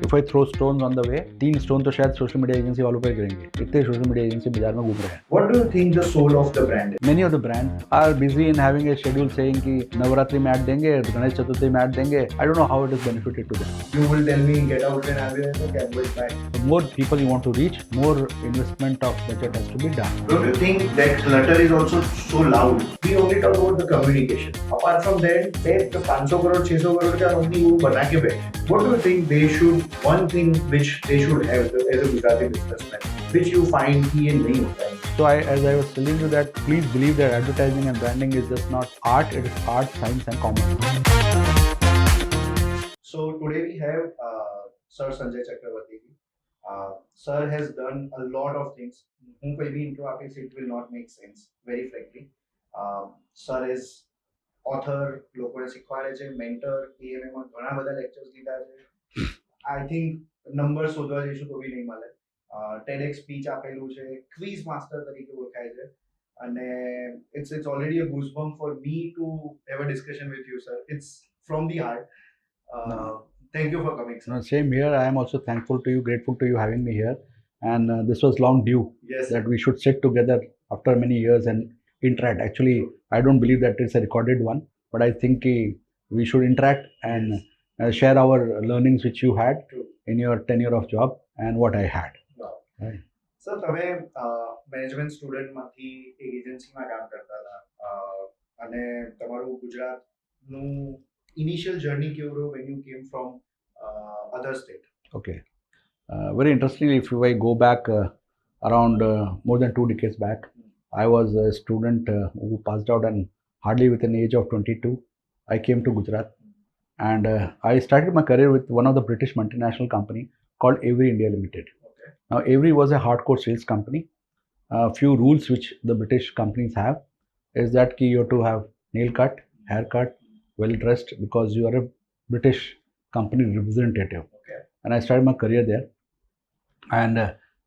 If I throw stones on the way, 3 stone तो शायद social media agency वालों पर गिरेंगे. इतने सोशल मीडिया एजेंसी बाजार में घूम रहे हैं. What do you think the soul of the brand is? Many of the brands are busy in having a schedule saying कि नवरात्रि में ऐड देंगे, गणेश चतुर्थी में ऐड देंगे. I don't know how it is benefited to them. You will tell me get out and have it or can wait back. The more people you want to reach, more investment of budget has to be done. Don't you think that clutter is also so loud? We only talk about the communication. Apart from that, they the 500 crore, 600 crore का only वो बना के बैठे. What do you think they should? One thing which they should have as a Gujarati businessman, which you find he and नहीं होता है. So as I was telling you that please believe that advertising and branding is just not art, it is art, science and commerce. So today we have Sir Sanjay Chakraborty. Sir has done a lot of things. હું કોઈ બી intro આપીશ, it will not make sense, very frankly. Sir is author, લોકોને શીખવાડે છે, mentor, PMA માં ઘણા બધા lectures લીધા છે. I think numbers શોધવા જઈશું તો બી નહીં મળે. TEDx speech આપેલું છે, quiz master તરીકે ઓળખાય છે. અને it's already a goosebump for me to have a discussion with you, sir. It's from the heart. Thank you for coming, sir. No, same here. I am also thankful to you, grateful to you having me here. And this was long due. Yes. That we should sit together after many years and interact. Actually, I don't believe that it's a recorded one, but I think we should interact and share our learnings which you had in your tenure of job and what I had. Wow. Right. Sir તમે management સ્ટુડન્ટમાંથી એક એજન્સીમાં કામ કરતા હતા અને તમારું ગુજરાતનું initial journey કેવું રહ્યું when you came from other state? Okay. Very interestingly, if I go back around more than 2 decades back, I was a student who passed out, and hardly within the age of 22, I came to Gujarat. And I started my career with one of the British multinational company called Avery India Limited. Okay. Now, Avery was a hardcore sales company. A few rules which the British companies have is that you have to have nail cut, haircut, well dressed, because you are a British company representative. Okay. And I started my career there. And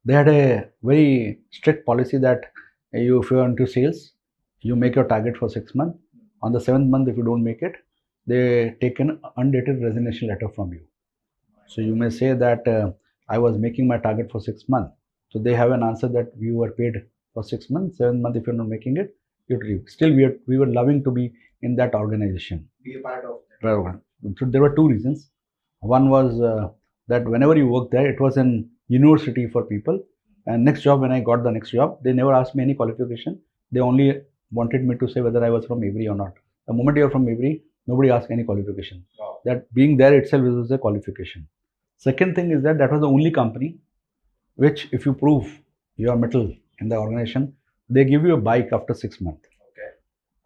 they had a very strict policy that if you are into sales, you make your target for 6 months. On the 7th month, if you don't make it, they take an undated resignation letter from you. So you may say that I was making my target for 6 months. So they have an answer that you were paid for 6 months, 7th month if you're not making it, you leave. Still, we were loving to be in that organization. Be a part of that. So there were 2 reasons. One was that whenever you work there, it was an university for people. And next job, when I got the next job, they never asked me any qualification. They only wanted me to say whether I was from Avery or not. The moment you are from Avery, nobody asked any qualification. Wow. That being there itself was a qualification. Second thing is that was the only company which, if you prove your mettle in the organization, they give you a bike after 6 months. Okay.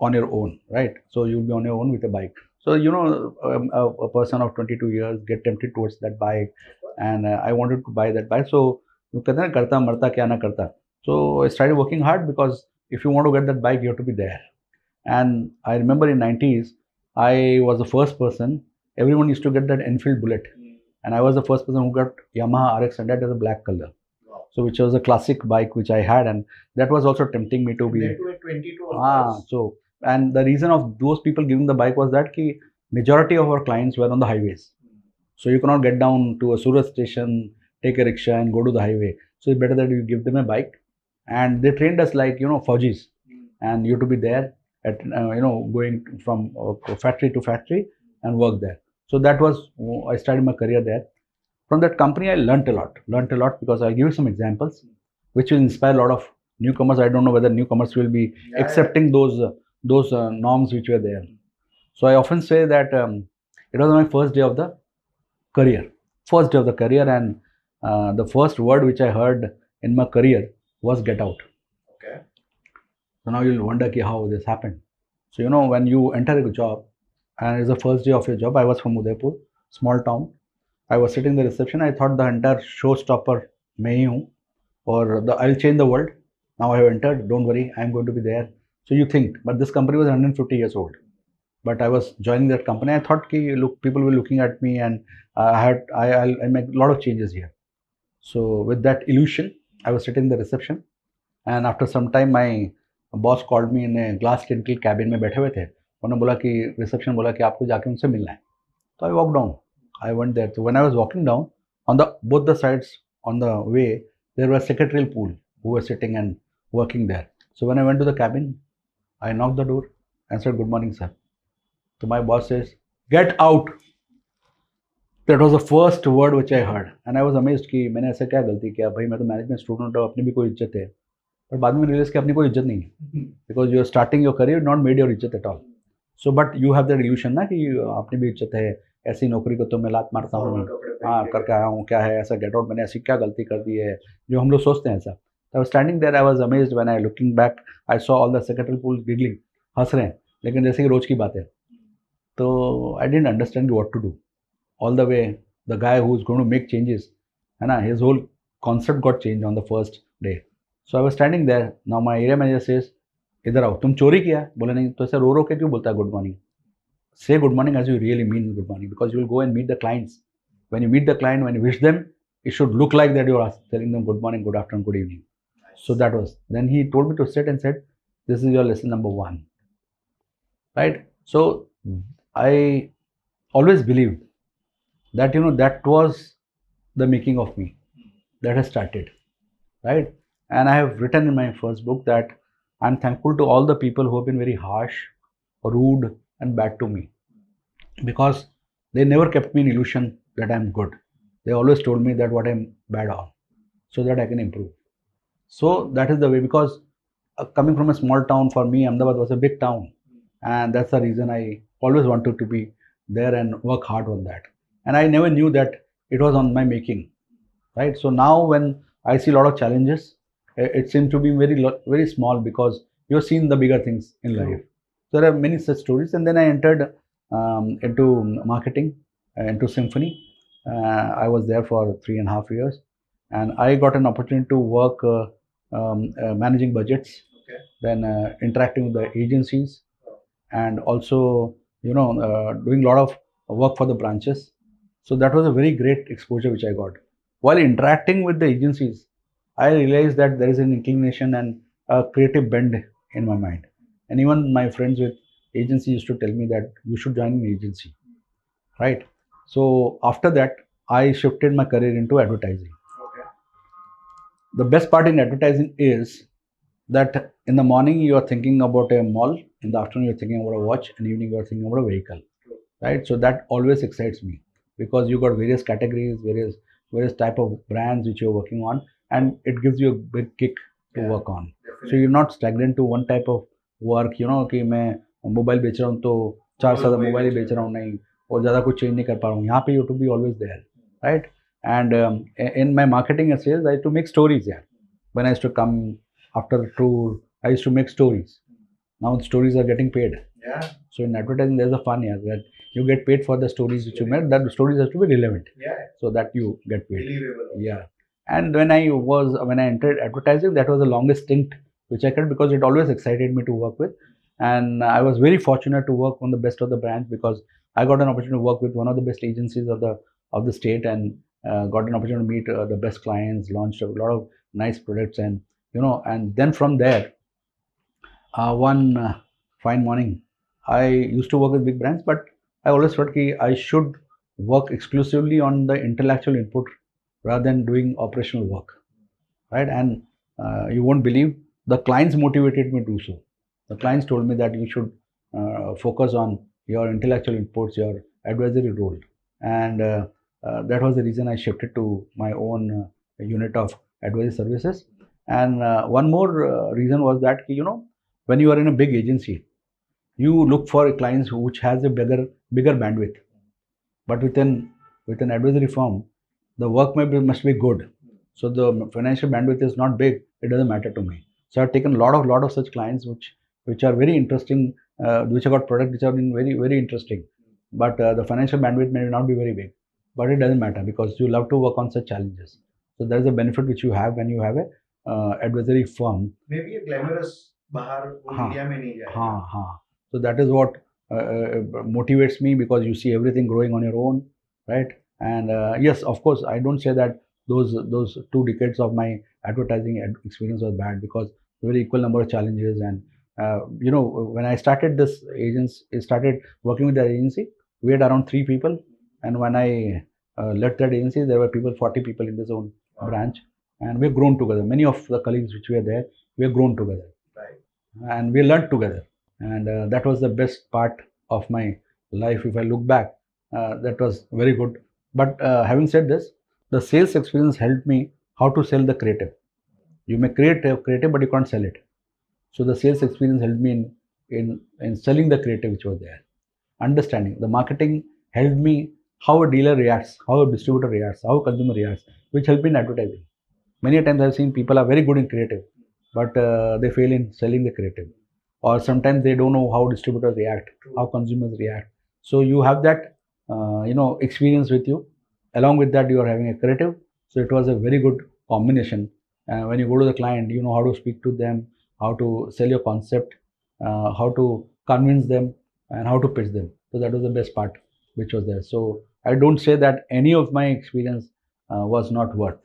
On your own, right? So you'll be on your own with a bike. So a person of 22 years get tempted towards that bike, and I wanted to buy that bike. So you कहते हैं करता मरता क्या ना करता. So I started working hard, because if you want to get that bike, you have to be there. And I remember in 90s, I was the first person. Everyone used to get that Enfield Bullet, and I was the first person who got Yamaha RX100 as a black color. Wow. So which was a classic bike which I had, and that was also tempting me to be. That to a 22. So, and the reason of those people giving the bike was that majority of our clients were on the highways. So you cannot get down to a Surat station, take a rickshaw and go to the highway. So it's better that you give them a bike. And they trained us like, Fauji's. And you have to be there at, going from factory to factory and work there. So that was, I started my career there. From that company, I learnt a lot because I'll give you some examples which will inspire a lot of newcomers. I don't know whether newcomers will be accepting those norms which were there. So I often say that it was my first day of the career. And the first word which I heard in my career was get out. Okay. So now you'll wonder how this happened. So when you enter a job and it's the first day of your job, I was from Udaipur, small town. I was sitting in the reception. I thought the entire showstopper मैं ही हूँ or I'll change the world. Now I have entered, don't worry, I'm going to be there. So you think, but this company was 150 years old. But I was joining that company. I thought people were looking at me, and I'll make a lot of changes here. So with that illusion, I was sitting in the reception, and after some time, my boss called me in a glass tinted cabin में बैठे हुए थे. उन्होंने बोला कि reception बोला कि आपको जाके उनसे मिलना है. So I walked down. I went there. So when I was walking down, on the both the sides on the way there was secretarial pool who were sitting and working there. So when I went to the cabin, I knocked the door and said, "Good morning, sir." So my boss says, "Get out." That was the first word which I heard, and I was amazed कि मैंने ऐसा क्या गलती किया भाई, मैं तो management student हूँ, अपनी भी कोई इज्जत है, पर बाद में रियलाइज कि अपनी कोई इज्जत नहीं है, because you are starting your career, not made your इज्जत at all. So but you have that illusion ना कि अपनी भी इज्जत है, ऐसी नौकरी को तो मैं लात मारता हूँ, हाँ करके आया हूँ, क्या है ऐसा, गेट आउट, मैंने ऐसी क्या गलती कर दी है, जो हम लोग सोचते हैं ऐसा. I was standing there, I was amazed when I looking back, I saw all the secretary pool giggling, हंस रहे हैं, लेकिन जैसे कि रोज की बात है. तो I didn't understand what to do all the way. The guy who's going to make changes, है ना, his whole concept got changed on the first day. So I was standing there. Now my area manager says, इधर आओ, तुम चोरी किया? बोले नहीं. तो ऐसे रो रो के क्यों बोलता है good morning? Say good morning as you really mean good morning, because you will go and meet the clients. When you meet the client, when you wish them, it should look like that you are telling them good morning, good afternoon, good evening. So that was. Then he told me to sit and said, this is your lesson number 1. Right? So I always believed that that was the making of me, that has started, right? And I have written in my first book that I'm thankful to all the people who have been very harsh, rude and bad to me, because they never kept me in illusion that I'm good. They always told me that what I'm bad on, so that I can improve. So that is the way, because coming from a small town, for me Ahmedabad was a big town, and that's the reason I always wanted to be there and work hard on that. And I never knew that it was on my making, right? So now when I see a lot of challenges, it seems to be very small, because you've seen the bigger things in life. So there are many such stories. And then I entered into marketing, into Symphony. I was there for 3.5 years, and I got an opportunity to work managing budgets, then interacting with the agencies, and also doing a lot of work for the branches. So that was a very great exposure which I got. While interacting with the agencies, I realized that there is an inclination and a creative bend in my mind. And even my friends with agency used to tell me that you should join an agency, right? So after that, I shifted my career into advertising. The best part in advertising is that in the morning you are thinking about a mall, in the afternoon you're thinking about a watch, and evening you're thinking about a vehicle, right? So that always excites me, because you got various categories, various type of brands which you're working on, and it gives you a big kick to work on. Definitely. So you're not stagnant to one type of work, कि मैं mobile बेच रहा हूँ तो 4 साल mobile ही बेच रहा हूँ, नहीं, और ज़्यादा कुछ चेंज नहीं कर पा रहा हूँ. यहाँ पे you to be always there, right? And in my marketing and sales, I used to make stories. When I used to come after the tour, I used to make stories. Now the stories are getting paid. So in advertising, there's a fun here that you get paid for the stories which you made. That the stories have to be relevant, so that you get paid. Yeah. And when I entered advertising, that was the longest stint which I had, because it always excited me to work with. And I was very fortunate to work on the best of the brands, because I got an opportunity to work with one of the best agencies of the state, and got an opportunity to meet the best clients, launched a lot of nice products, and and then from there, one fine morning, I used to work with big brands, but I always felt that I should work exclusively on the intellectual input rather than doing operational work, right? And you won't believe, the clients motivated me to do so. The clients told me that you should focus on your intellectual inputs, your advisory role, and that was the reason I shifted to my own unit of advisory services. And one more reason was that when you are in a big agency, you look for clients which has a bigger bandwidth. But with an advisory firm, the work must be good. So the financial bandwidth is not big, it doesn't matter to me. So I've taken a lot of such clients which are very interesting, which have got products which have been very, very interesting. But the financial bandwidth may not be very big. But it doesn't matter, because you love to work on such challenges. So there is a benefit which you have when you have a advisory firm. Maybe a glamorous bahar India mein nahi jayega. So that is what motivates me, because you see everything growing on your own, right? And yes, of course, I don't say that those 2 decades of my advertising experience was bad, because there were equal number of challenges. And when I started started working with the agency, we had around 3 people, and when I left that agency, there were 40 people in the zone Wow. branch, and we've grown together. Many of the colleagues which were there, we have grown together. Right. And we learned together. And that was the best part of my life. If I look back, that was very good. But having said this, the sales experience helped me how to sell the creative. You may create a creative, but you can't sell it. So the sales experience helped me in selling the creative which was there. Understanding the marketing helped me how a dealer reacts, how a distributor reacts, how a consumer reacts, which helped me in advertising. Many times I've seen people are very good in creative, but they fail in selling the creative, or sometimes they don't know how distributors react, how consumers react. So you have that experience with you. Along with that, you are having a creative. So it was a very good combination. When you go to the client, you know how to speak to them, how to sell your concept, how to convince them, and how to pitch them. So that was the best part which was there. So I don't say that any of my experience was not worth.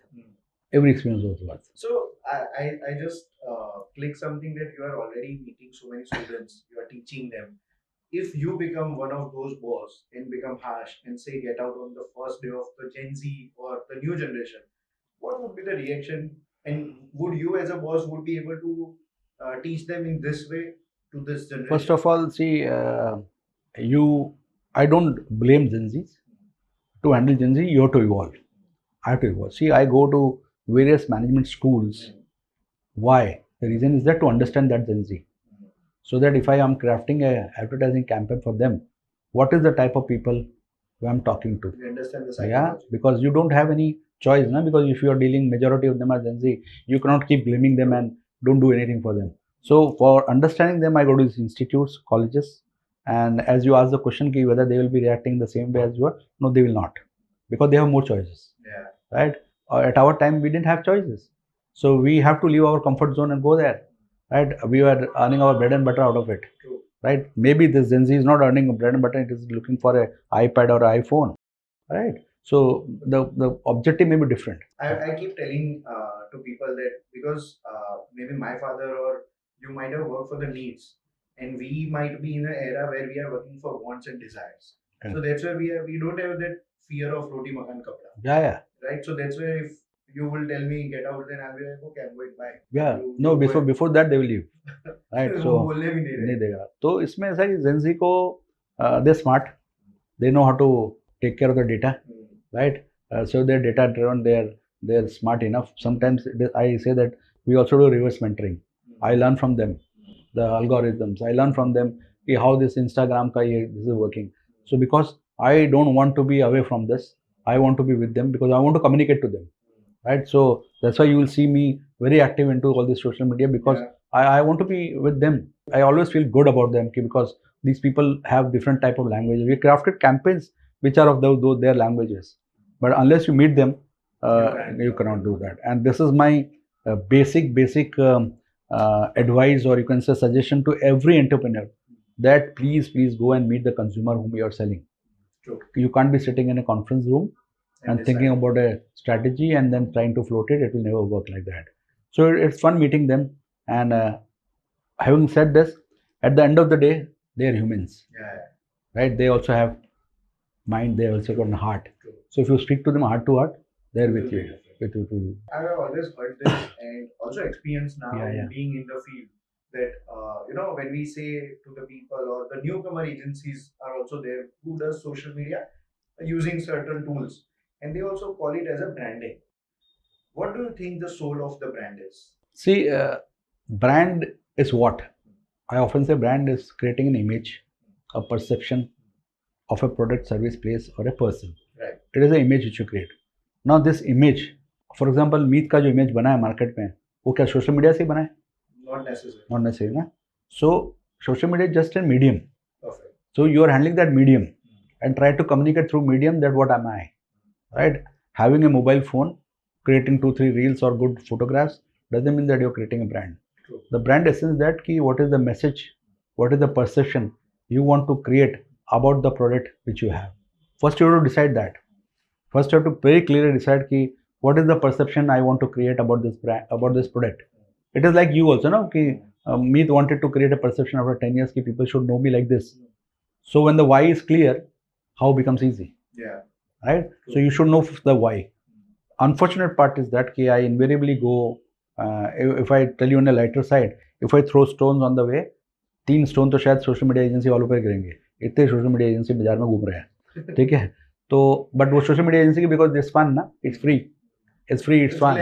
Every experience was worth. So I just click something that you are already meeting so many students, you are teaching them. If you become one of those boss and become harsh and say get out on the first day of the Gen Z or the new generation, what would be the reaction? And would you as a boss would be able to teach them in this way to this generation? First of all, see, I don't blame Gen Zs. To handle Gen Z, you have to evolve. I have to evolve. See, I go to various management schools. Why? The reason is that to understand that Gen Z. So that if I am crafting a advertising campaign for them, what is the type of people who I'm talking to? You understand the psychology. Yeah, because you don't have any choice, na? Because if you are dealing majority of them are Gen Z, you cannot keep blaming them and don't do anything for them. So for understanding them, I go to these institutes, colleges, and as you ask the question, whether they will be reacting the same way as you are, no, they will not, because they have more choices. Yeah. Right? At our time, we didn't have choices, so we have to leave our comfort zone and go there. Right? We were earning our bread and butter out of it. True. Right? Maybe this Gen Z is not earning bread and butter; it is looking for an iPad or an iPhone. Right? So the objective may be different. I keep telling to people that because maybe my father or you might have worked for the needs, and we might be in an era where we are working for wants and desires. Yeah. So that's why we don't have that fear of roti makan kapda. Yeah. Right. So that's why if you will tell me get out, then I'll be like, okay, I'm going by. Yeah. No, before that they will leave. Right. So वो बोलने भी नहीं देगा. तो इसमें ऐसा है कि Gen Z को they're smart. They know how to take care of the data. Right. So they're data driven. They're smart enough. Sometimes I say that we also do reverse mentoring. I learn from them the algorithms. I learn from them how this Instagram this is working. So because I don't want to be away from this, I want to be with them because I want to communicate to them. Right. So that's why you will see me very active into all this social media because I want to be with them. I always feel good about them because these people have different type of languages. We crafted campaigns which are of those their languages, but unless you meet them, you cannot do that. And this is my basic advice, or you can say suggestion to every entrepreneur, that please go and meet the consumer whom you are selling. True. You can't be sitting in a conference room and thinking about a strategy and then trying to float it. It will never work like that. So it's fun meeting them. And having said this, at the end of the day, they are humans. Yeah. Right? They also have mind. They also got a heart. True. So if you speak to them heart to heart, they're with you. I have always heard this and also experienced now being in the field that when we say to the people or the newcomer agencies are also there who does social media using certain tools, and they also call it as a branding. What do you think the soul of the brand is? See, brand is what? I often say brand is creating an image, a perception of a product, service, place, or a person. Right. It is an image which you create. Now this image, for example, meat का जो image बना है market में, वो क्या social media से बना है? Not necessary. Not necessary, ना? So social media is just a medium. Perfect. So you are handling that medium and try to communicate through medium that what am I, right? Having a mobile phone, creating 2-3 reels or good photographs doesn't mean that you're creating a brand. True. The brand essence that key, what is the message, what is the perception you want to create about the product which you have. First you have to decide that. First you have to very clearly decide ki, what is the perception I want to create about this brand, about this product. It is like you also, no? Ki, Meet wanted to create a perception after 10 years ki people should know me like this. So when the why is clear, how becomes easy. Yeah. right? So you should know the why. Unfortunate part is that I invariably go, if I tell you on a lighter side, if I throw stones on the way, 3 stone तो शायद social media agency वालों पर गिरेंगे, इतने social media agency बाजार में घूम रहे हैं, ठीक है? तो बट वो सोशल मीडिया एजेंसी की बिकॉज दिस फन ना, it's free, it's fun,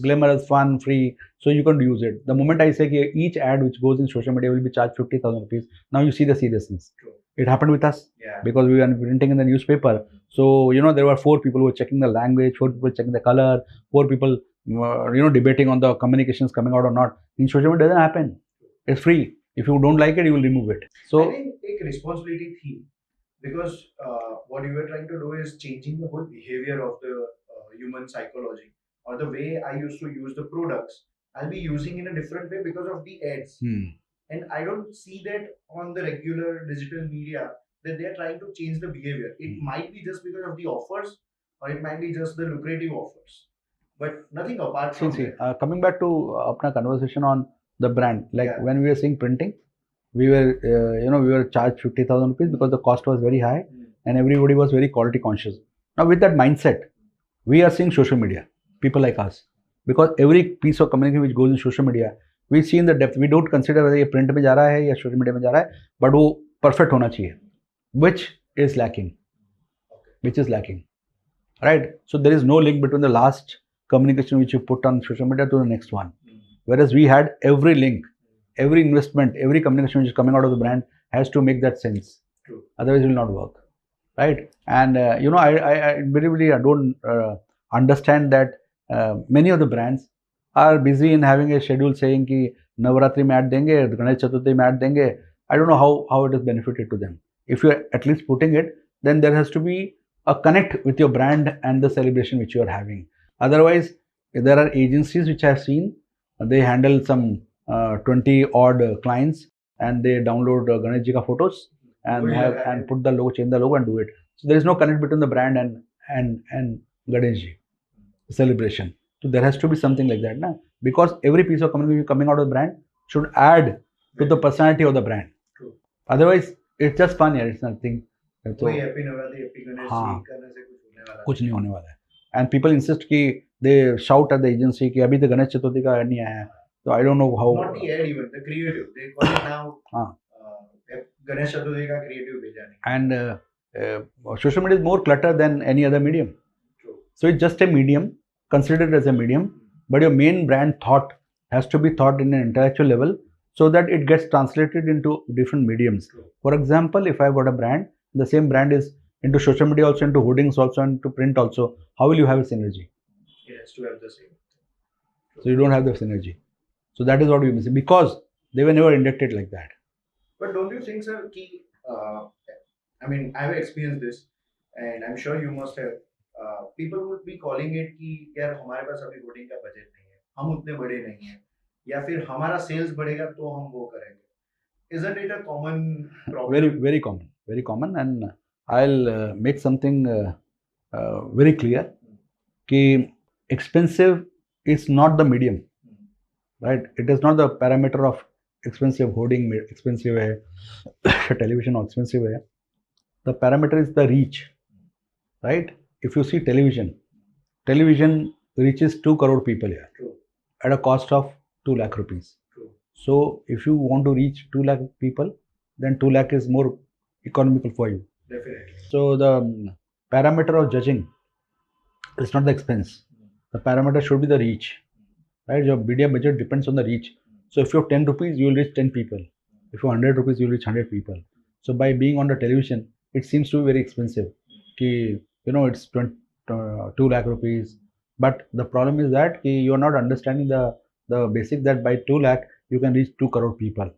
glamorous, fun, free, so you can use it. The moment I say each ad which goes in social media will be charged 50,000 rupees, now you see the seriousness. True. It happened with us because we were printing in the newspaper. So there were 4 people who were checking the language, 4 people checking the color, 4 people debating on the communications coming out or not. In social media, it doesn't happen. It's free. If you don't like it, you will remove it. So I think a responsibility theme, because what you were trying to do is changing the whole behavior of the human psychology, or the way I used to use the products, I'll be using in a different way because of the ads. And I don't see that on the regular digital media that they are trying to change the behavior. It might be just because of the offers, or it might be just the lucrative offers, but nothing apart from that. Coming back to our conversation on the brand, like when we were seeing printing, we were we were charged 50,000 rupees because the cost was very high and everybody was very quality conscious. Now with that mindset, we are seeing social media, people like us, because every piece of communication which goes in social media, we see in the depth. We don't consider whether ये print में जा रहा है या social media में जा रहा है, but वो perfect होना चाहिए, which is lacking, right? So there is no link between the last communication which you put on social media to the next one, whereas we had every link, every investment, every communication which is coming out of the brand has to make that sense. True. Otherwise it will not work, right? And I really don't understand that many of the brands are busy in having a schedule saying कि नवरात्रि में add देंगे, गणेश चतुर्थी में add देंगे. I don't know how it is benefited to them. If you are at least putting it, then there has to be a connect with your brand and the celebration which you are having. Otherwise, there are agencies which I have seen, they handle some 20 odd clients and they download Ganesh ji ka photos and put the logo, change the logo and do it. So there is no connect between the brand and Ganesh ji celebration. So there has to be something like that, na? Because every piece of communication coming out of the brand should add to the personality of the brand. True. Otherwise, it's just fun, yeah. It's nothing. तो happy Navratri, happy Ganesh ji करने से कुछ नहीं होने वाला है. And people insist कि they shout at the agency कि अभी तो गणेश चतुर्थी का नहीं आया है. So I don't know how. Not the ad even, the creative. They call it now. Ganesh Chaturthi ka creative भेजा नहीं. And social media is more clutter than any other medium. True. So it's just a medium. Consider it as a medium, but your main brand thought has to be thought in an intellectual level so that it gets translated into different mediums. True. For example, if I've got a brand, the same brand is into social media also, into hoardings also, into print also, how will you have a synergy? It has to have the same. So you don't have the synergy. So that is what we're missing, because they were never inducted like that. But don't you think, sir, I mean, I've experienced this, and I'm sure you must have. People would be calling it कि यार हमारे पास अभी hoarding का budget नहीं है, हम उतने बड़े नहीं हैं, या फिर हमारा सेल्स बढ़ेगा तो हम वो करेंगे. Isn't it a common problem? Very common, and I'll make something very clear कि expensive is not the medium, right? It is not the parameter of expensive. Hoarding expensive है, television expensive है. The parameter is the reach, right? If you see television reaches 2 crore people here. True. At a cost of 2 lakh rupees. True. So if you want to reach 2 lakh people, then 2 lakh is more economical for you. Definitely. So the parameter of judging is not the expense. The parameter should be the reach, right? Your media budget depends on the reach. So if you have 10 rupees, you will reach 10 people. If you have 100 rupees, you will reach 100 people. So by being on the television, it seems to be very expensive. It's 2 lakh rupees. But the problem is that you are not understanding the basic that by 2 lakh, you can reach 2 crore people.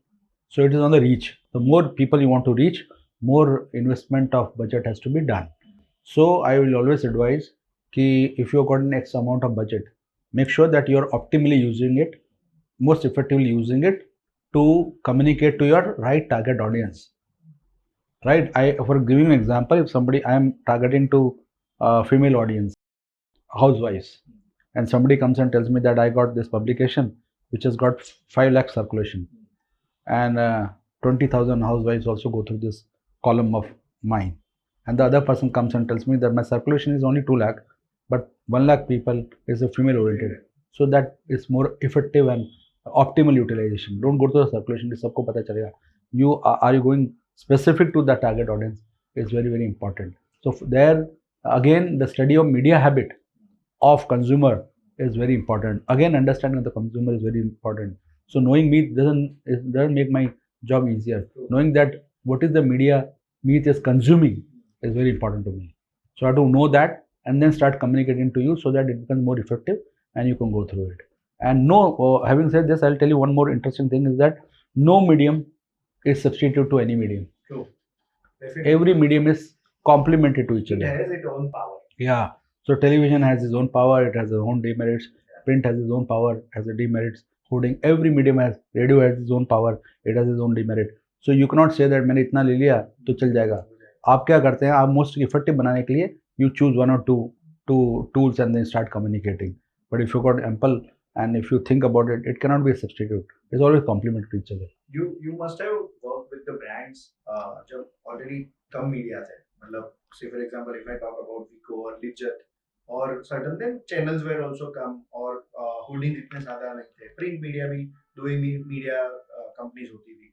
So it is on the reach. The more people you want to reach, more investment of budget has to be done. So I will always advise if you have got an X amount of budget, make sure that you are optimally using it, most effectively using it to communicate to your right target audience. Right? For giving an example, if I am targeting to female audience, housewives, and somebody comes and tells me that I got this publication which has got 5 lakh circulation, and 20,000 housewives also go through this column of mine. and the other person comes and tells me that my circulation is only 2 lakh, but 1 lakh people is a female oriented. So that is more effective and optimal utilization. Don't go to the circulation, सबको पता चलेगा. Are you going specific to the target audience is very, very important. So there again, the study of media habit of consumer is very important. Again, understanding of the consumer is very important. So knowing me doesn't make my job easier. Knowing that what is the media meat is consuming is very important to me. So I have to know that and then start communicating to you so that it becomes more effective and you can go through it. And no, having said this, I'll tell you one more interesting thing is that no medium is substitute to any medium. True. Definitely. Every medium is complementary to each other. It has its own power. Yeah. So television has its own power, it has its own demerits. Print has its own power, has its demerits. Hoarding, every medium has, radio has its own power, it has its own demerit. So you cannot say that मैंने इतना ले लिया तो चल जाएगा. आप क्या करते हैं? आप most effective बनाने के लिए you choose one or two tools and then start communicating. But if you got ample and if you think about it, it cannot be a substitute. It's always complementary to each other. You must have worked with the brands जब already कम media थे. मतलब say for example if I talk about Vico or Legit or certain then channels were also come or hoardings इतने ज़्यादा नहीं थे. Print media भी doing media companies होती थी.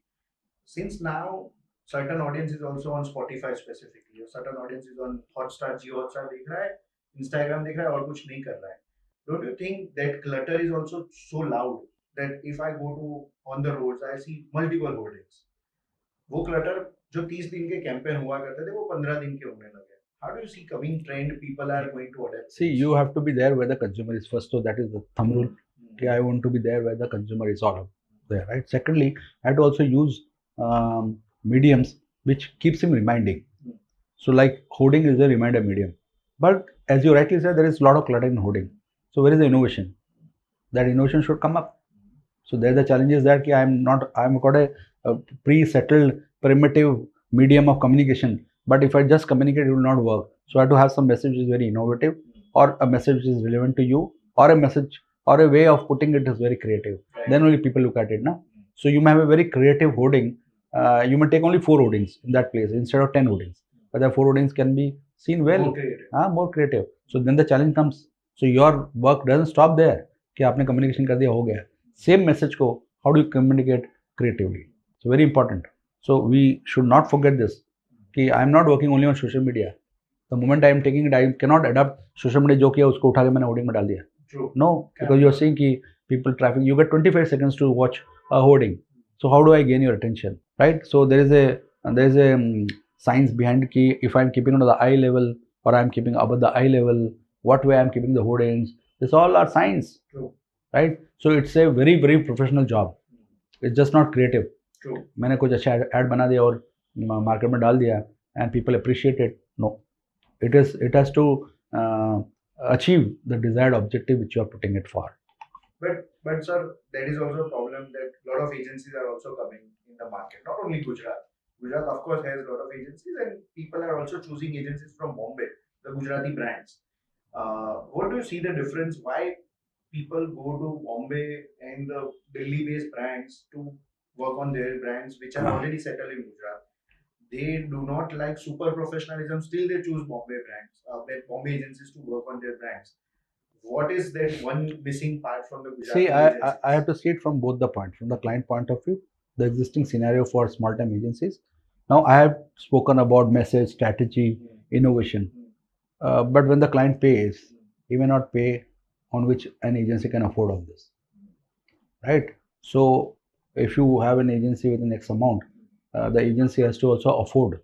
Since now certain audience is also on Spotify specifically or certain audience is on Hotstar, Jio Hotstar देख रहा है, Instagram देख रहा है और कुछ नहीं कर रहा है. Don't you think that clutter is also so loud that if I go to on the roads I see multiple hoardings. वो clutter जो 30 दिन के कैंपेन हुआ करते थे वो 15 दिन के होने लगे. How do you see coming trend people are going to adapt? See, you have to be there where the consumer is first. So that is the thumb rule. Okay, I want to be there where the consumer is all there, right? Secondly, I have to also use mediums which keeps him reminding. So like hoarding is a reminder medium. But as you rightly said, there is a lot of clutter in hoarding. So where is the innovation? That innovation should come up. So there the challenge is that I'm got a pre-settled primitive medium of communication. But if I just communicate, it will not work. So I have to have some message which is very innovative or a message which is relevant to you or a message or a way of putting it is very creative. Right. Then only people look at it. Na? So you may have a very creative hoarding. You may take only 4 hoardings in that place instead of 10 hoardings. But the 4 hoardings can be seen well. More creative. So then the challenge comes. So your work doesn't stop there. कि आपने communication कर दिया हो गया. Same message को how do you communicate creatively? So very important. So we should not forget this. कि I am not working only on social media. The moment I am taking it, I cannot adapt social media जो किया उसको उठा के मैंने hoarding में डाल दिया. True. No, because you are saying कि people traffic. You get 25 seconds to watch a hoarding. So how do I gain your attention, right? So there is a science behind कि if I am keeping it on the eye level or I am keeping above the eye level, what way I am keeping the hoardings. This all are science. True. Right? So it's a very, very professional job. It's just not creative. True. मैंने कुछ अच्छा ad बना दिया और market में डाल दिया and people appreciate it. No. It has to achieve the desired objective which you are putting it for. But sir, that is also a problem that a lot of agencies are also coming in the market. Not only Gujarat. Gujarat of course has a lot of agencies and people are also choosing agencies from Bombay, the Gujarati brands. What do you see the difference? Why people go to Bombay and the Delhi-based brands to work on their brands which are already settled in Gujarat? They do not like super professionalism. Still, they choose Bombay brands, Bombay agencies to work on their brands. What is that one missing part from the Gujarati agencies? I have to see it from both the points. From the client point of view, the existing scenario for small-time agencies. Now, I have spoken about message, strategy, innovation. But when the client pays, he may not pay on which an agency can afford all this, right? So if you have an agency with an X amount, the agency has to also afford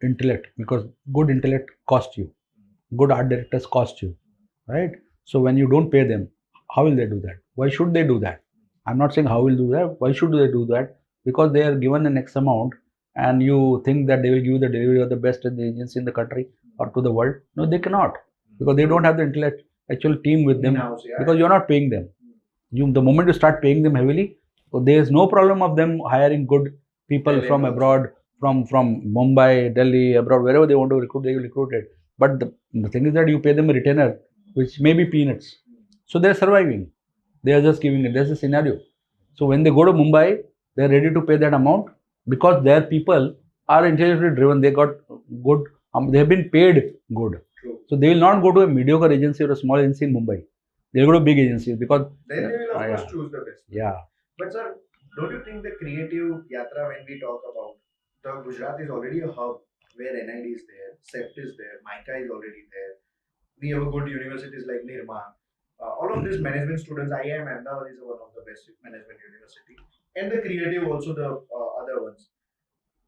intellect because good intellect costs you, good art directors cost you, right? So when you don't pay them, how will they do that? Why should they do that? I'm not saying how will do that. Why should they do that? Because they are given an X amount and you think that they will give you the delivery of the best in the agency in the country or to the world. No, they cannot because they don't have the intellectual team with them because you're not paying them. The moment you start paying them heavily, so there is no problem of them hiring good people from abroad, from Mumbai, Delhi, abroad, wherever they want to recruit, they will recruit it. But the thing is that you pay them a retainer, which may be peanuts. So they're surviving. They are just giving it. There's a scenario. So when they go to Mumbai, they're ready to pay that amount because their people are intellectually driven. They got good they have been paid good. True. So they will not go to a mediocre agency or a small agency in Mumbai. They'll go to big agencies because Then they will of course yeah, choose the best. yeah. But sir, don't you think the creative yatra when we talk about the Gujarat is already a hub where NID is there, CEPT is there, MICA is already there. We have a good universities like Nirma. All of these management students, IIM Ahmedabad is one of the best management university, and the creative also the other ones.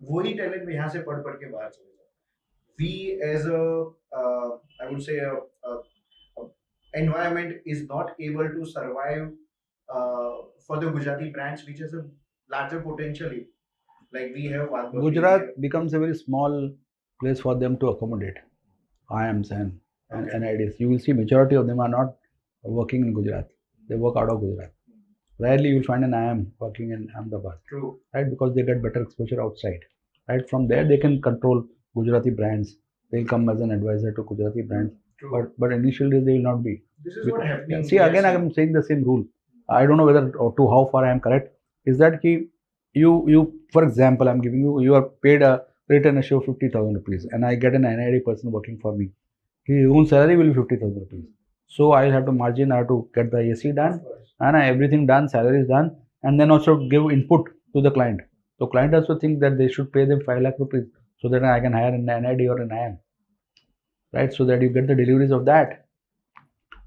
वही talent यहाँ से पढ़ पढ़ के बाहर चले जाए. We as a I would say a environment is not able to survive for the Gujarati brands which has a larger potential. Like we have Vadbati, Gujarat becomes a very small place for them to accommodate IIMs and Okay. NIDs. You will see majority of them are not working in Gujarat. They work out of Gujarat. Rarely you will find an IIM working in Ahmedabad, True. right? Because they get better exposure outside, right? From there they can control Gujarati brands. They'll come as an advisor to Gujarati brands. True. But initial days they will not be. This is what happening. See, again I am saying the same rule. I don't know whether or to how far I am correct. Is that ki you for example, I am giving you are paid a return issue of 50,000 rupees, and I get an NID person working for me. His own salary will be 50,000 rupees. So I have to margin, I have to get the AC done, and everything done, salary is done, and then also give input to the client. So client also think that they should pay them 5 lakh rupees so that I can hire an NID or an IIM, right? So that you get the deliveries of that,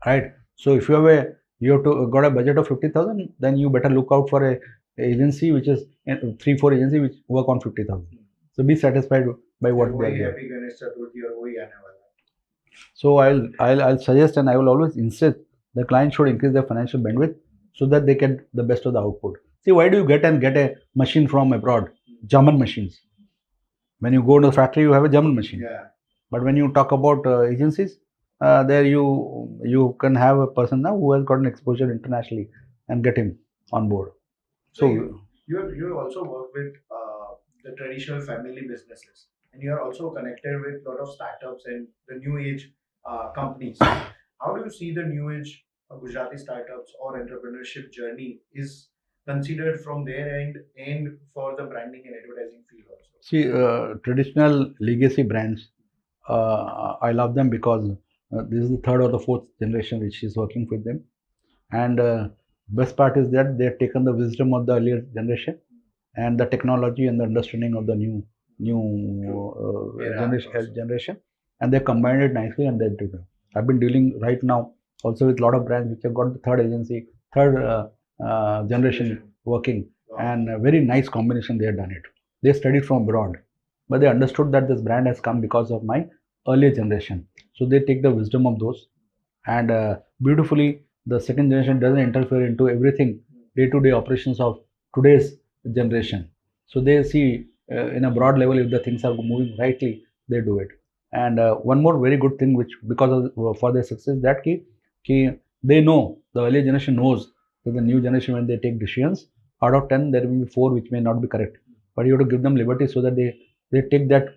right? So if you have got a budget of 50,000, then you better look out for a agency which is 3-4 agency which work on 50,000. So be satisfied by what they are doing. Happy Ganesh Chaturthi और वही आने वाला. So I'll suggest, and I will always insist, the client should increase their financial bandwidth so that they get the best of the output. See, why do you get a machine from abroad? German machines. When you go to the factory, you have a German machine. Yeah. But when you talk about agencies, there you can have a person now who has got an exposure internationally and get him on board. So you also work with the traditional family businesses, and you are also connected with a lot of startups and the new age companies. How do you see the new age Gujarati startups or entrepreneurship journey is considered from their end and for the branding and advertising field also? See, traditional legacy brands, I love them because this is the third or the fourth generation which is working with them, and best part is that they have taken the wisdom of the earlier generation and the technology and the understanding of the new generation, and they combined it nicely, and they do them. I've been dealing right now also with a lot of brands which have got the third generation working, and a very nice combination they have done it. They studied from abroad, but they understood that this brand has come because of my earlier generation. So they take the wisdom of those, and beautifully the second generation doesn't interfere into everything day-to-day operations of today's generation. So they see in a broad level if the things are moving rightly, they do it. And one more very good thing, which because of for their success, that ki they know, the earlier generation knows that the new generation, when they take decisions, out of 10 there will be 4 which may not be correct, but you have to give them liberty so that they take that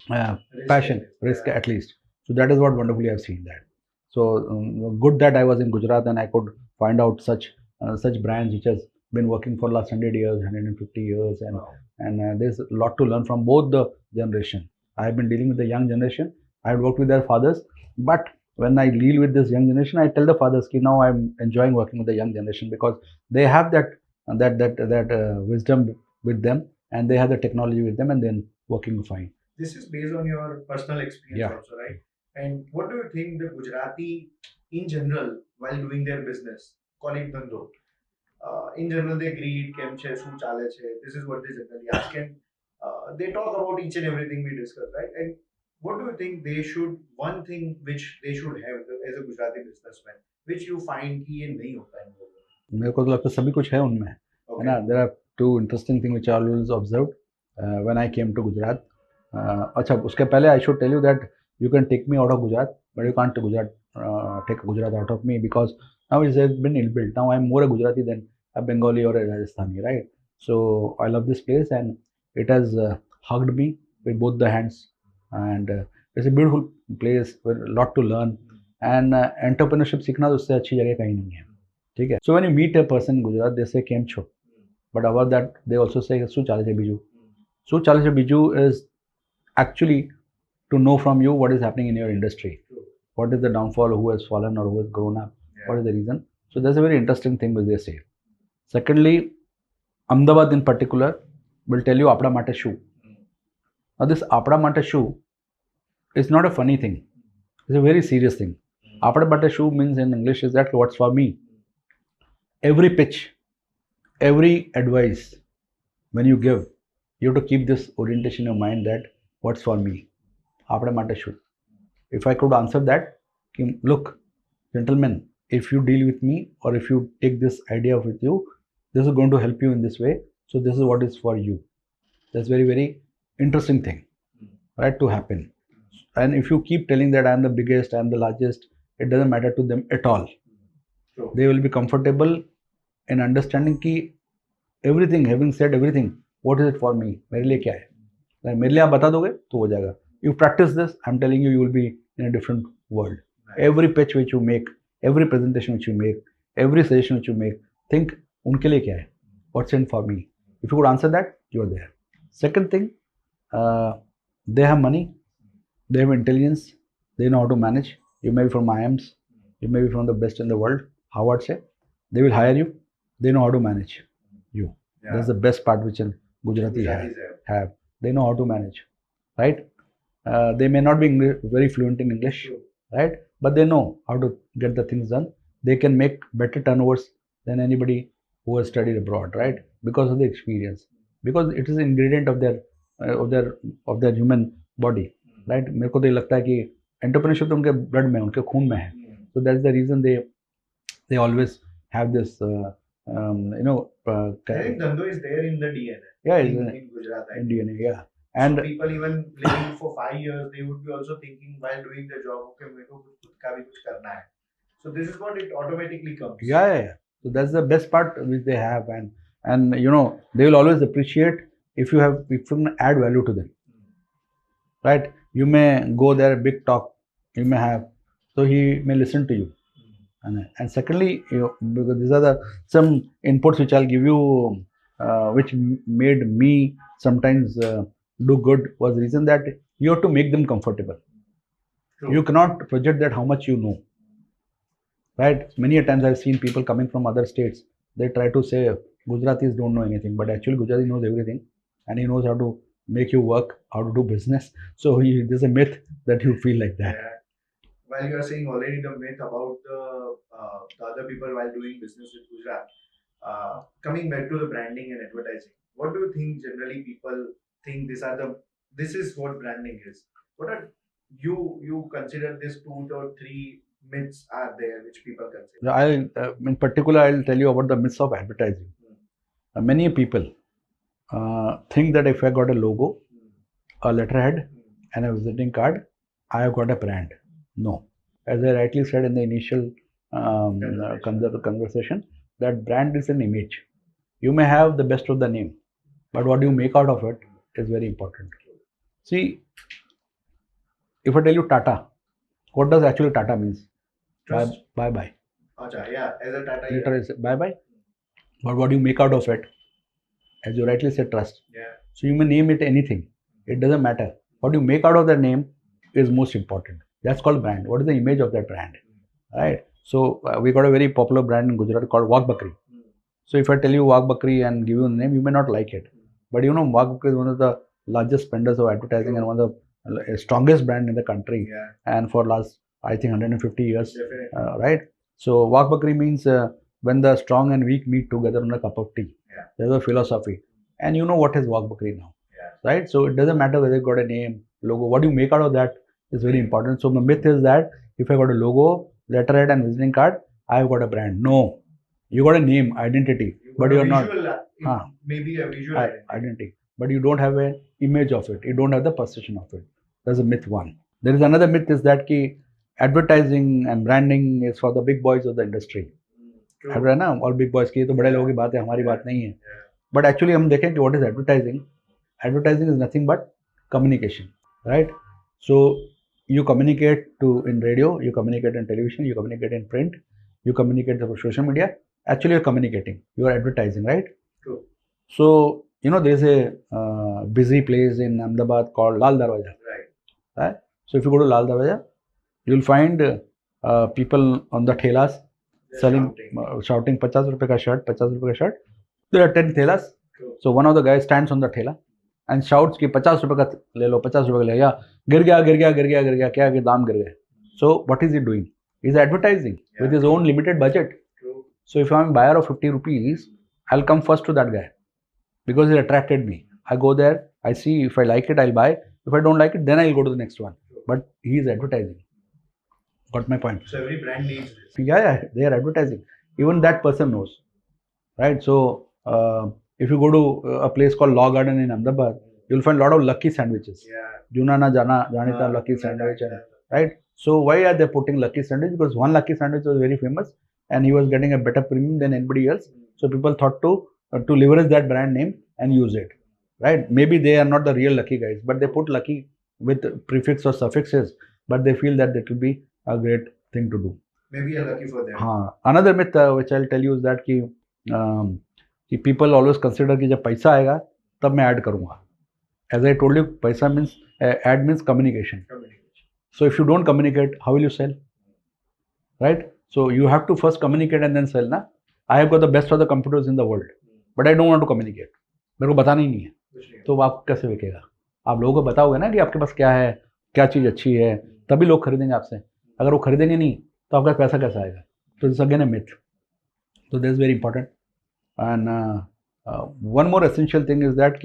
risk at least. So that is what wonderfully I've seen that. So good that I was in Gujarat and I could find out such brands which has been working for last 100 years, 150 years, and there's a lot to learn from both the generation. I have been dealing with the young generation. I have worked with their fathers, but when I deal with this young generation, I tell the fathers that now I'm enjoying working with the young generation because they have that wisdom with them, and they have the technology with them, and then working fine. This is based on your personal experience also, right? And what do you think the Gujarati in general, while doing their business, call it dhando, in general they greet, kem che, su chale che, this is what they generally ask, and they talk about each and everything we discussed, right? And what do you think one thing which they should have as a Gujarati businessman, which you find कि ये नहीं होता है इन लोगों में? मेरे को तो लगता है सभी कुछ है उनमें, है ना? There are two interesting things which I always observed when I came to Gujarat. अच्छा, उसके पहले I should tell you that you can take me out of Gujarat, but you can't take Gujarat out of me, because now it has been inbuilt. Now I'm more a Gujarati than a Bengali or a Rajasthani, right? So I love this place, and it has hugged me with both the hands, and it's a beautiful place with a lot to learn, and entrepreneurship सीखना तो उससे अच्छी जगह कहीं नहीं है, ठीक है? So when you meet a person in Gujarat, they say केम छो, but about that they also say su chale che biju. Su chale che biju is actually to know from you what is happening in your industry. True. What is the downfall, who has fallen or who has grown up, what Yeah. is the reason. So that's a very interesting thing which they say. Secondly, Ahmedabad in particular will tell you Aapda Mate shoe. Now this Aapda Mate shoe is not a funny thing. It's a very serious thing. Aapda Mate shoe means in English is that what's for me. Every pitch, every advice, when you give, you have to keep this orientation in your mind that what's for me. Aapda Mate shoe. If I could answer that, look, gentlemen, if you deal with me or if you take this idea with you, this is going to help you in this way. So this is what is for you. That's very, very interesting thing, right, to happen. And if you keep telling that I'm the biggest, I'm the largest, it doesn't matter to them at all. True. They will be comfortable in understanding कि everything, having said everything, what is it for me? मेरे लिए क्या है? Like, मेरे लिए आप बता दोगे तो हो जाएगा. You practice this, I'm telling you, you will be in a different world. Nice. Every pitch which you make, every presentation which you make, every suggestion which you make, think उनके लिए क्या है? What's in for me? If you could answer that, you are there. Second thing, they have money, they have intelligence, they know how to manage. You may be from IIMs, you may be from the best in the world, Harvard say. They will hire you, they know how to manage you. Yeah. That's the best part which in Gujarati have. They know how to manage, right? They may not be very fluent in English, True. right? But they know how to get the things done. They can make better turnovers than anybody who has studied abroad, right? Because of the experience, because it is an ingredient of their human body, right? मेरे को तो ये लगता है कि entrepreneurship तो उनके blood में, उनके खून में है. So that's the reason they always have this, I think Dhando is there in the DNA. Yeah, in Gujarat. I in think. DNA, yeah. And so people even living for 5 years, they would be also thinking while doing the job, okay, मेरे को खुद का भी कुछ करना है. So this is what it automatically comes. yeah. So that's the best part which they have, and they will always appreciate if you can add value to them, right? You may go there, big talk, you may have, so he may listen to you. And secondly, because these are some inputs which I'll give you, which made me sometimes do good, was the reason that you have to make them comfortable. True. You cannot project that how much you know, right? Many a times I've seen people coming from other states, they try to say Gujaratis don't know anything, but actually Gujarati knows everything, and he knows how to make you work, how to do business. So there's a myth that you feel like that. Yeah. While you are saying already the myth about the other people while doing business with Gujarat, coming back to the branding and advertising, what do you think generally people think this is what branding is? What are you consider this 2 or 3 myths are there which people consider? In particular, I'll tell you about the myths of advertising. Many people think that if I got a logo, a letterhead, and a visiting card, I have got a brand. No. As I rightly said in the initial conversation, that brand is an image. You may have the best of the name, but what you make out of it is very important. See, if I tell you Tata, what does actually Tata means? Trust. Bye. Achha, yeah, as a Tata. Literally bye. But what do you make out of it? As you rightly said, trust. Yeah. So you may name it anything. It doesn't matter. What you make out of that name is most important. That's called brand. What is the image of that brand? Right? So we got a very popular brand in Gujarat called Wagh Bakri. So if I tell you Wagh Bakri and give you the name, you may not like it. But Wagh Bakri is one of the largest spenders of advertising and one of the strongest brand in the country. Yeah. And for last, I think, 150 years. Definitely. Right? So Wagh Bakri means when the strong and weak meet together on a cup of tea. Yeah. There's a philosophy. And you know what is Wagh Bakri now. Yeah. Right? So it doesn't matter whether you got a name, logo. What you make out of that is very important. So the myth is that if I got a logo, letterhead and visiting card, I've got a brand. No. You got a name, identity, but you're not. Maybe a visual identity. But you don't have an image of it. You don't have the perception of it. That's a myth one. There is another myth is that advertising and branding is for the big boys of the industry. है ना, all big boys की तो बड़े लोगों की बात है, हमारी बात नहीं है. But actually हम देखें कि what is advertising? Advertising is nothing but communication, right? So you communicate in radio, you communicate in television, you communicate in print, you communicate through social media. Actually, you're communicating. You are advertising, right? True. So there's a busy place in Ahmedabad called Lal Darwaja. Right. Right? So if you go to Lal Davaja, you will find people on the thelas selling, shouting 50 rupees ka shirt, 50 rupees ka shirt. There are 10 thelas. So one of the guys stands on the thela and shouts कि 50 रुपए का ले लो, 50 रुपए का ले गया, गिर गया गिर गया गिर गया गिर गया, क्या कि दाम गिर गए. So what is he doing? He's advertising with his own limited budget. So if I'm a buyer of 50 rupees, I'll come first to that guy because he attracted me. I go there, I see if I like it, I'll buy. If I don't like it, then I'll go to the next one. But he is advertising. Got my point? So every brand needs this. Yeah, they are advertising. Even that person knows, right? So if you go to a place called Law Garden in Ahmedabad, you'll find a lot of lucky sandwiches. Juna na jana janita lucky sandwich, right? So why are they putting lucky sandwich? Because one lucky sandwich was very famous and he was getting a better premium than anybody else. So people thought to leverage that brand name and use it, right? Maybe they are not the real lucky guys, but they put lucky with prefix or suffixes, but they feel that will be a great thing to do. Maybe a lucky for them. Another myth which I'll tell you is that कि people always consider कि जब पैसा आएगा तब मैं add करूँगा. As I told you, पैसा means ad means communication. So if you don't communicate, how will you sell? Right? So you have to first communicate and then sell. ना? I have got the best of the computers in the world, but I don't want to communicate. मेरे को बताना ही नहीं है. तो आप कैसे बिकेगा? आप लोगों को बताओगे ना कि आपके पास क्या है, क्या चीज़ अच्छी है, तभी लोग खरीदेंगे आपसे. अगर वो खरीदेंगे नहीं तो आपका पैसा कैसा आएगा? So this is again a myth. So this is very important. And one more essential thing is that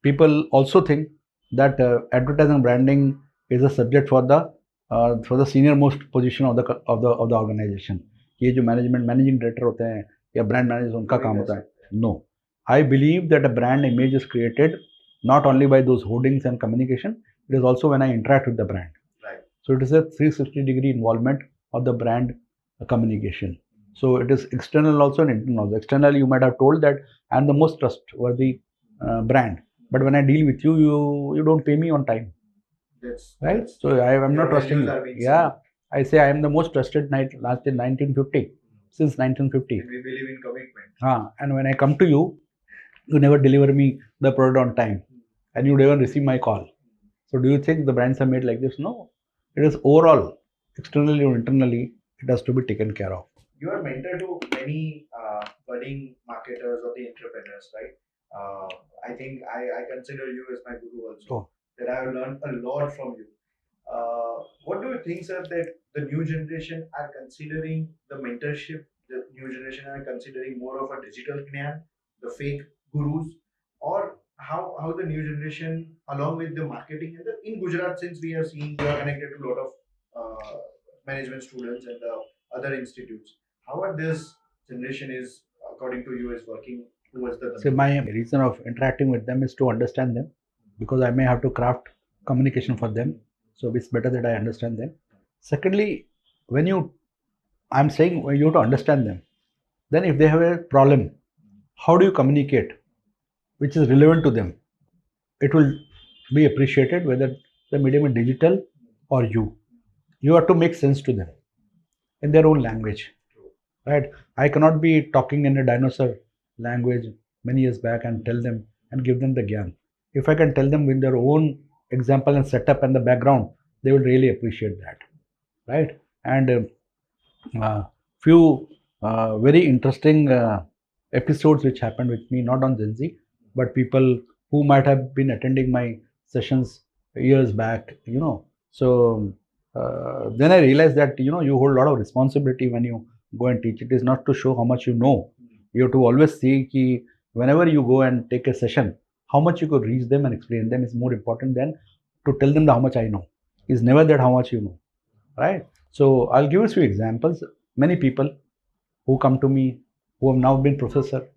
people also think that advertising branding is a subject for the senior most position of the organization. ये जो managing director होते हैं या brand manager उनका काम होता है. No, I believe that a brand image is created not only by those hoardings and communication. It is also when I interact with the brand. Right. So it is a 360-degree involvement of the brand communication. So it is external also and internal also. Externally, you might have told that I am the most trustworthy brand, but when I deal with you, you don't pay me on time. Right? So I am not trusting you. Yeah, I say I am the most trusted last in 1950, since 1950. We believe in commitment. And when I come to you, you never deliver me the product on time, and you never receive my call. So do you think the brands are made like this? No. It is overall, externally or internally, it has to be taken care of. You are mentor to many budding marketers or the entrepreneurs, right? I think I consider you as my guru also. Oh. That I have learned a lot from you. What do you think, sir, that the new generation are considering the mentorship? The new generation are considering more of a digital gnan, the fake gurus, or how the new generation, along with the marketing and in Gujarat, since we are seeing you are connected to a lot of management students and the other institutes. How are this generation is, according to you, is working towards the... So my reason of interacting with them is to understand them, because I may have to craft communication for them. So it's better that I understand them. Secondly, I'm saying when you have to understand them, then if they have a problem, how do you communicate which is relevant to them? It will be appreciated whether the medium is digital or you. You have to make sense to them in their own language. Right? I cannot be talking in a dinosaur language many years back and tell them and give them the gyan. If I can tell them with their own example and setup and the background, they will really appreciate that. Right? And few very interesting episodes which happened with me, not on Gen Z, but people who might have been attending my sessions years back, So then I realized that, you hold a lot of responsibility when you go and teach. It is not to show how much you know. You have to always see that whenever you go and take a session, how much you could reach them and explain them is more important than to tell them how much I know. It's never that how much you know, right? So I'll give you a few examples. Many people who come to me who have now been professor,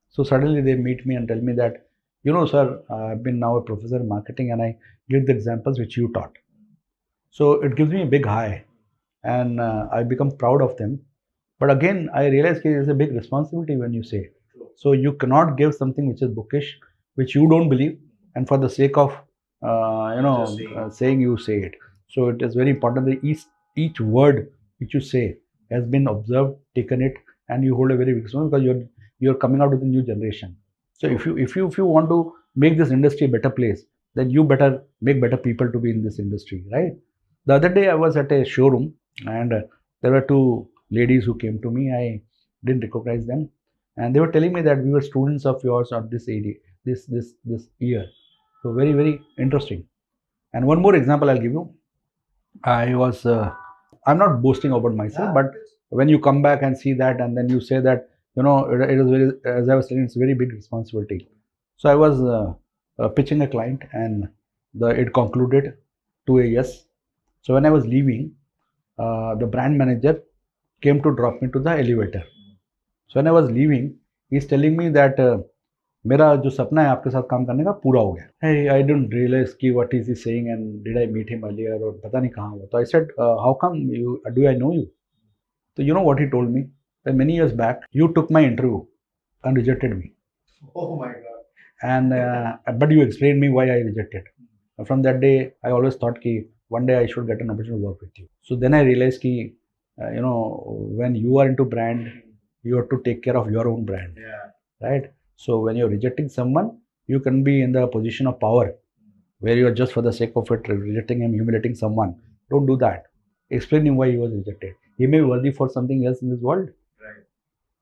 so suddenly they meet me and tell me that, sir, I've been now a professor in marketing and I give the examples which you taught. So it gives me a big high and I become proud of them. But again, I realize there's a big responsibility when you say. So you cannot give something which is bookish, which you don't believe, and for the sake of saying you say it. So it is very important that each word which you say has been observed, taken it, and you hold a very big responsibility because you're coming out with a new generation. So if you want to make this industry a better place, then you better make better people to be in this industry, right? The other day I was at a showroom, and there were two ladies who came to me. I didn't recognize them, and they were telling me that we were students of yours at this area, this year. So very, very interesting. And one more example I'll give you. I was I'm not boasting about myself, but when you come back and see that, and then you say that, it is very, as I was saying, it's very big responsibility. So I was pitching a client, and it concluded to a yes. So when I was leaving, the brand manager came to drop me to the elevator. So when I was leaving, he's telling me that मेरा जो सपना है आपके साथ काम करने का पूरा हो गया. I didn't realize कि what is he saying and did I meet him earlier और पता नहीं कहाँ हुआ. So I said, how come do I know you? So you know what he told me? That many years back you took my interview and rejected me. Oh my God. And but you explained me why I rejected. From that day, I always thought कि one day I should get an opportunity to work with you. So then I realized कि when you are into brand, you have to take care of your own brand. Yeah. Right? So when you're rejecting someone, you can be in the position of power where you're just for the sake of it rejecting him, humiliating someone. Don't do that. Explain him why he was rejected. He may be worthy for something else in this world.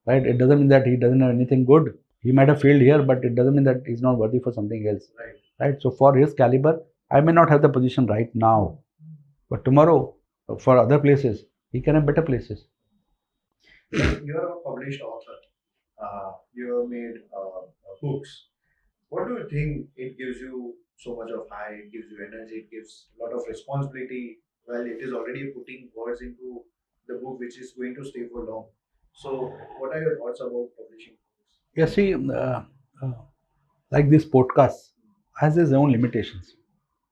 Right? It doesn't mean that he doesn't have anything good. He might have failed here, but it doesn't mean that he's not worthy for something else. Right? So for his caliber, I may not have the position right now, but tomorrow, for other places, he can have better places. You're a published author. You have made books. What do you think it gives you so much of high? It gives you energy. It gives a lot of responsibility. Well, it is already putting words into the book, which is going to stay for long. So, what are your thoughts about publishing books? Yeah, see, like this podcast has its own limitations.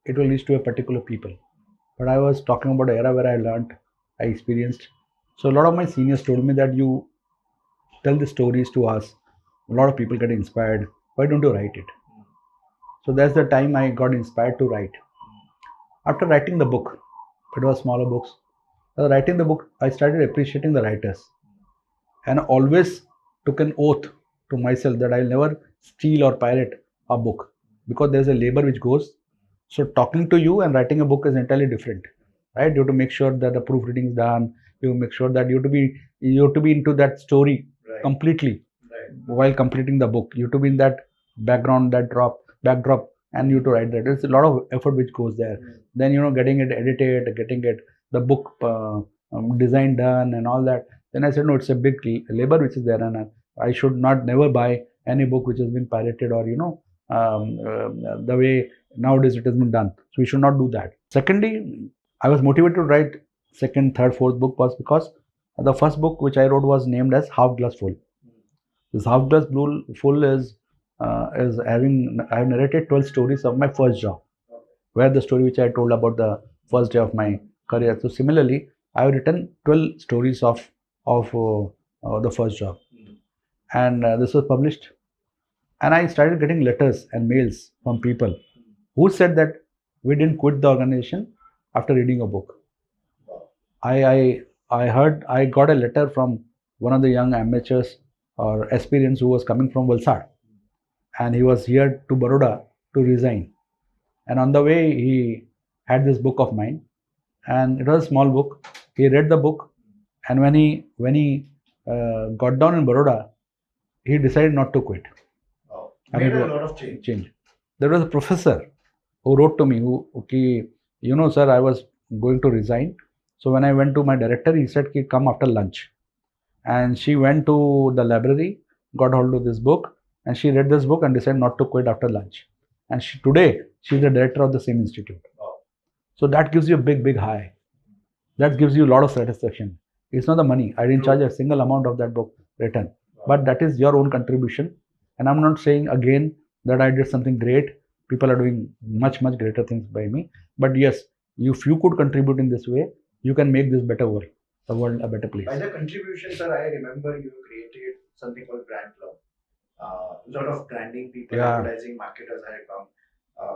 It will reach to a particular people. But I was talking about an era where I learned, I experienced. So a lot of my seniors told me that you tell the stories to us. A lot of people get inspired. Why don't you write it? So that's the time I got inspired to write. After writing the book, it was smaller books. After writing the book, I started appreciating the writers, and always took an oath to myself that I'll never steal or pirate a book, because there's a labor which goes. So talking to you and writing a book is entirely different, right? You have to make sure that the proofreading is done. You have to make sure that you have to be into that story completely while completing the book. You have to be in that background, backdrop, and you have to write that. It's a lot of effort which goes there. Then getting it edited, getting it the book design done and all that. Then I said, no, it's a big labor which is there, and I should never buy any book which has been pirated or the way nowadays it has been done. So we should not do that. Secondly, I was motivated to write second, third, fourth book was because the first book which I wrote was named as Half Glass Full. This Half Glass Full is I have narrated 12 stories of my first job, where the story which I told about the first day of my career. So similarly, I have written 12 stories of the first job, and this was published. And I started getting letters and mails from people who said that we didn't quit the organization after reading a book. I got a letter from one of the young amateurs or aspirants who was coming from Valsad, and he was here to Baroda to resign. And on the way, he had this book of mine, and it was a small book. He read the book, and when he got down in Baroda, he decided not to quit. Made a lot of change. There was a professor who wrote to me, sir, I was going to resign. So when I went to my director, he said, come after lunch. And she went to the library, got hold of this book, and she read this book and decided not to quit after lunch. And today, she's the director of the same institute. So that gives you a big high. That gives you a lot of satisfaction. It's not the money. I didn't charge a single amount of that book written. But that is your own contribution. And I'm not saying again that I did something great. People are doing much greater things by me. But yes, if you could contribute in this way, you can make this better world, the world a better place. By the contribution, sir, I remember you created something called Brand Klub. A lot of branding people, advertising marketers had come.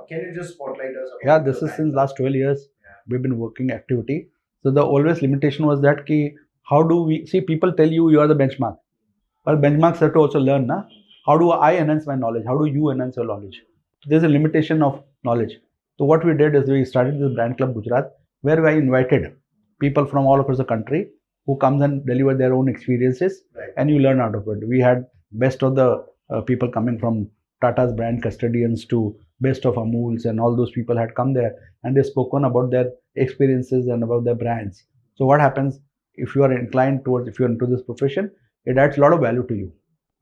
Can you just spotlight us? Yeah, this is since last 12 years. We've been working activity. So the always limitation was that how do we see people tell you are the benchmark. Well, benchmarks have to also learn, na? How do I enhance my knowledge? How do you enhance your knowledge? There's a limitation of knowledge. So what we did is we started this Brand Klub Gujarat, where I invited people from all across the country who comes and deliver their own experiences, Right. and you learn out of it. We had best of the people coming from Tata's brand custodians to best of Amul's, and all those people had come there, and they spoken about their experiences and about their brands. So what happens if you are inclined towards, if you're into this profession, it adds a lot of value to you,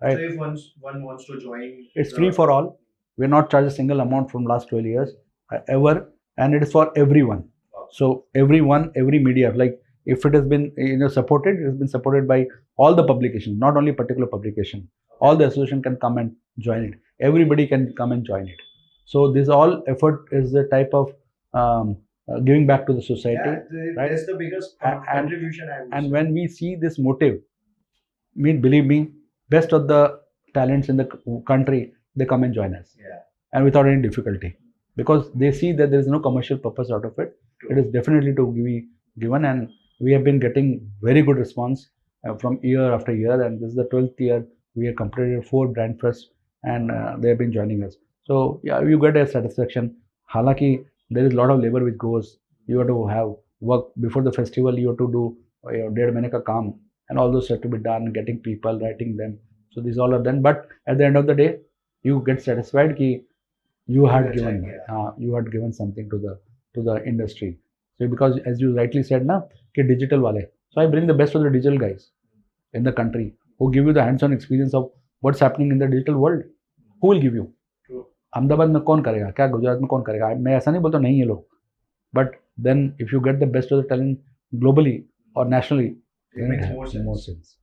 right? So if one wants to join, It's free for all. We're not charged a single amount from last 12 years ever, and it is for everyone. So everyone, every media, like if it has been supported, it has been supported by all the publications, not only particular publication. All the association can come and join it. Everybody can come and join it. So this all effort is the type of giving back to the society. Right? That's the biggest contribution I would And say. when we see this motive, believe me, best of the talents in the country, they come and join us. Yeah. And without any difficulty, because they see that there is no commercial purpose out of it. True. It is definitely to be given, and we have been getting very good response from year after year, and this is the 12th year we have completed 4 brand first, and they have been joining us. So yeah, you get a satisfaction. Halaki, there is a lot of labor which goes. You have to have work before the festival. You have to do डेढ़ महीने का काम, and all those have to be done, getting people, writing them. So these all are done. But at the end of the day, you get satisfied कि you had given something to the industry. So because as you rightly said na, कि digital wale. So I bring the best of the digital guys in the country who give you the hands-on experience of what's happening in the digital world. Who will give you? Ahmedabad में कौन करेगा? क्या गुजरात में कौन करेगा? मैं ऐसा नहीं बोलता नहीं है लोग. But then if you get the best of the talent globally or nationally, it makes more sense.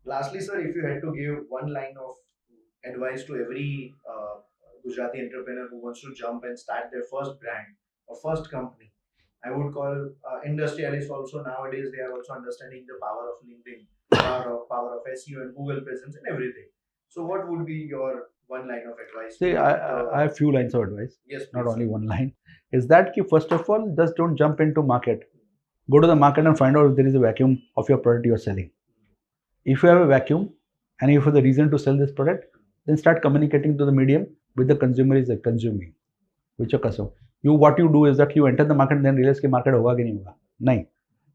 Lastly, sir, if you had to give one line of advice to every Gujarati entrepreneur who wants to jump and start their first brand or first company, I would call industrialists also nowadays, they are also understanding the power of LinkedIn, power of SEO and Google presence and everything. So what would be your one line of advice? See, I have few lines of advice. Yes, please, not only sir. one line. Is that first of all, just don't jump into market. Go to the market and find out if there is a vacuum of your product you are selling. If you have a vacuum and if you have the reason to sell this product, then start communicating to the medium with the consumer is consuming, which your customer. What you do is that you enter the market and then realize कि market होगा कि नहीं होगा. नहीं.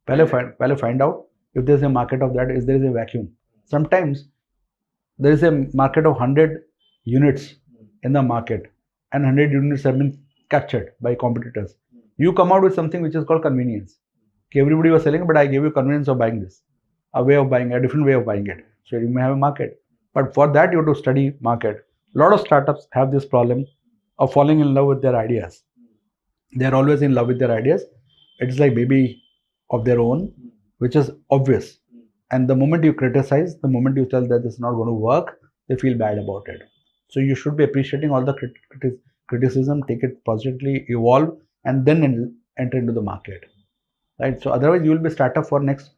पहले find out if there is a market of that, if there is a vacuum. Sometimes there is a market of 100 units in the market and 100 units have been captured by competitors. You come out with something which is called convenience. Everybody was selling, but I gave you convenience of buying this, a way of buying, a different way of buying it. So you may have a market, but for that you have to study market. A lot of startups have this problem of falling in love with their ideas. They are always in love with their ideas. It's like baby of their own, which is obvious. And the moment you criticize, the moment you tell that this is not going to work, they feel bad about it. So you should be appreciating all the criticism, take it positively, evolve, and then enter into the market. Right? So otherwise you will be a startup for next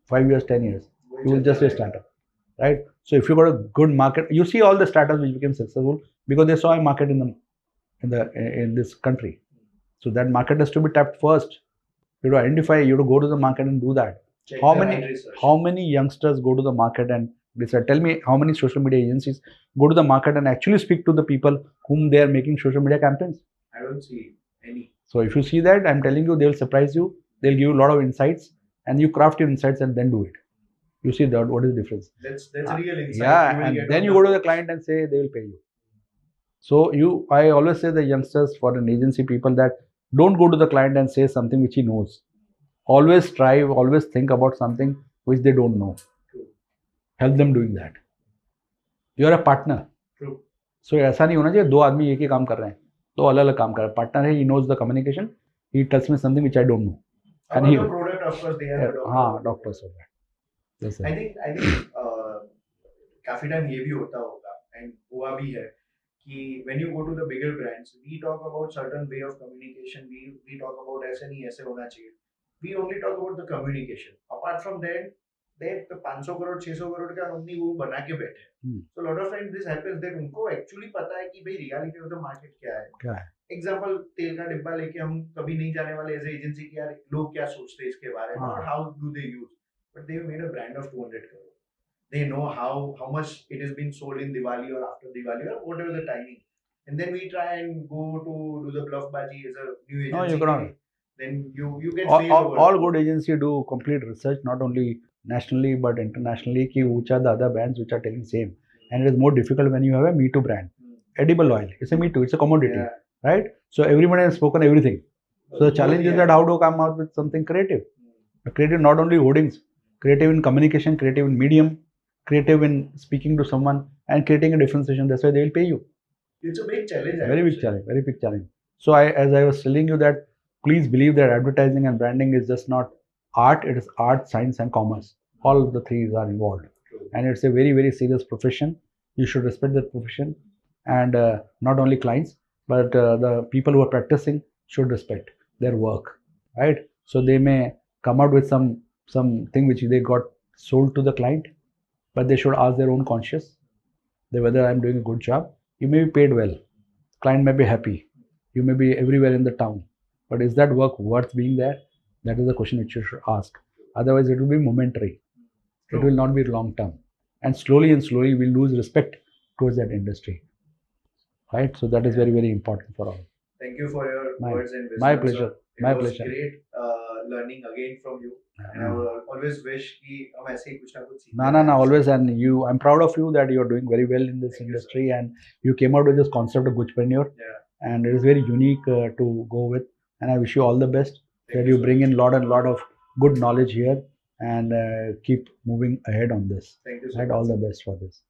5 years, 10 years. You will just be a startup. Right? So if you got a good market, you see all the startups which became successful because they saw a market in this country. So that market has to be tapped first. You have to identify, you have to go to the market and do that. How many youngsters go to the market and decide? Tell me how many social media agencies go to the market and actually speak to the people whom they are making social media campaigns? I don't see any. So if you see that, I'm telling you, they will surprise you. They'll give you a lot of insights, and you craft your insights and then do it. You see that what is the difference? That's real insight. Yeah, and then you go to the client and say they will pay you. So I always say the youngsters, for an agency people, that don't go to the client and say something which he knows. Always strive, always think about something which they don't know. True. Help them doing that. You are a partner. True. So ऐसा नहीं होना चाहिए 2 आदमी एक ही काम कर रहे हैं, 2 अलग-अलग काम कर रहे हैं. Partner है, he knows the communication, he tells me something which I don't know. And the product, of course, they have a doctor. हाँ, doctors हो गए. Yes, I think काफी टाइम ये भी होता होगा and हुआ भी है कि when you go to the bigger brands, we talk about certain way of communication. We talk about ऐसे नहीं ऐसे होना चाहिए. We only talk about the communication. Apart from that, they 500 crore 600 crore का कंपनी वो बना के बैठे. So a lot of times this happens that उनको actually पता है कि भाई reality of the market क्या है. एग्जाम्पल तेल का डिब्बा लेके हम कभी नहीं जाने वाले एज एजेंसी की यार लोग क्या सोचते हैं इसके बारे में और how do they use but they made a brand of 200 crore. They know how much it has been sold in Diwali or after Diwali or whatever the timing, and then we try and go to do the bluffbaji as a new agency. No, you cannot. Then you get failed over. All good agency do complete research, not only nationally but internationally, ki which are the other brands which are telling same. And it is more difficult when you have a Me Too brand. Edible oil, it's a Me Too, it's a commodity, Yeah. right? So everybody has spoken everything. So the challenge is that how to come out with something creative. Creative not only hoardings, creative in communication, creative in medium, creative in speaking to someone, and creating a differentiation. That's why they will pay you. It's a big challenge. Very big challenge, very big challenge. So as I was telling you that, please believe that advertising and branding is just not art, it is art, science and commerce. All the three are involved. True. And it's a very, very serious profession. You should respect that profession. And not only clients, but the people who are practicing should respect their work, right? So they may come out with something which they got sold to the client, but they should ask their own conscience whether I'm doing a good job. You may be paid well, client may be happy, you may be everywhere in the town, but is that work worth being there? That is the question which you should ask. Otherwise it will be momentary. It will not be long term, and slowly we'll lose respect towards that industry, right? So that is very, very important for all. Thank you for your words and wisdom. My sir. pleasure. It My was pleasure. great learning again from you. And I will always wish कि हम ऐसे ही कुछ ना कुछ सीखते No, रहें आपसे. always. And I'm proud of you that you're doing very well in this Thank you, industry, and you came out with this concept of Gujpreneur, Yeah. and it is very unique to go with. And I wish you all the best, Thank that you you so bring much. in lot of good knowledge here, and keep moving ahead on this. Thank you so Right, much. all the best for this.